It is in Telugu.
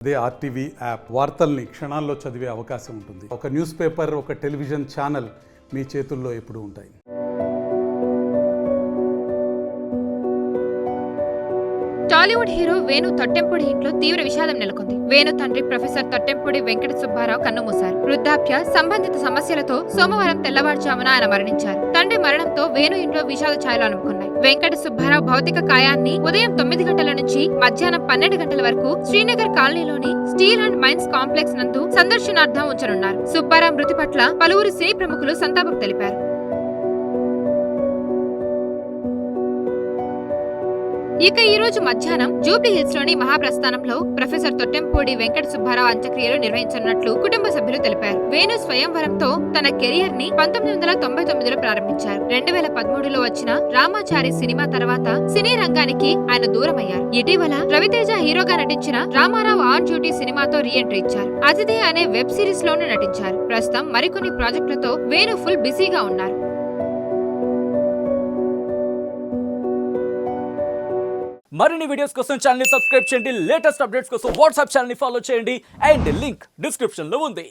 అదే ఆర్టీవీ యాప్ వార్తల్ని క్షణాల్లో చదివే అవకాశం ఉంటుంది. ఒక న్యూస్ పేపర్, ఒక టెలివిజన్ ఛానల్ మీ చేతుల్లో ఎప్పుడూ ఉంటాయి. టాలీవుడ్ హీరో వేణు తొట్టెంపుడి ఇంట్లో తీవ్ర విషాదం నెలకొంది. వేణు తండ్రి ప్రొఫెసర్ తొట్టెంపుడి వెంకట సుబ్బారావు కన్నుమూశారు. వృద్ధాప్య సంబంధిత సమస్యలతో సోమవారం తెల్లవారుజామున ఆయన మరణించారు. తండ్రి మరణంతో వేణు ఇంట్లో విషాద ఛాయలు అలుముకున్నాయి. వెంకట సుబ్బారావు భౌతిక కాయాన్ని ఉదయం 9 గంటల నుంచి మధ్యాహ్నం 12 గంటల వరకు శ్రీనగర్ కాలనీలోని స్టీల్ అండ్ మైన్స్ కాంప్లెక్స్ నందు సందర్శనార్థం ఉంచనున్నారు. సుబ్బారావు మృతి పట్ల పలువురు సినీ ప్రముఖులు సంతాపం తెలిపారు. ఇక ఈ రోజు మధ్యాహ్నం జూబ్లీ హిల్స్ లోని మహాప్రస్థానంలో ప్రొఫెసర్ తొట్టెంపూడి వెంకట సుబ్బారావు అంత్యక్రియలు నిర్వహించనున్నట్లు కుటుంబ సభ్యులు తెలిపారు. వేణు స్వయంవరంతో తన కెరియర్ ని 1999లో ప్రారంభించారు. 2013లో వచ్చిన రామాచారి సినిమా తర్వాత సినీ రంగానికి ఆయన దూరమయ్యారు. ఇటీవల రవితేజ హీరోగా నటించిన రామారావు ఆన్ డ్యూటీ సినిమాతో రీ ఎంట్రీ ఇచ్చారు. అతిథి అనే వెబ్ సిరీస్ లోనూ నటించారు. ప్రస్తుతం మరికొన్ని ప్రాజెక్టులతో వేణు ఫుల్ బిజీగా ఉన్నారు. మరిన్ని వీడియోస్ కోసం ఛానల్ ని సబ్స్క్రైబ్ చేయండి. లేటెస్ట్ అప్డేట్స్ కోసం వాట్సాప్ ఛానల్ ని ఫాలో చేయండి. అండ్ లింక్ డిస్క్రిప్షన్ లో ఉంది.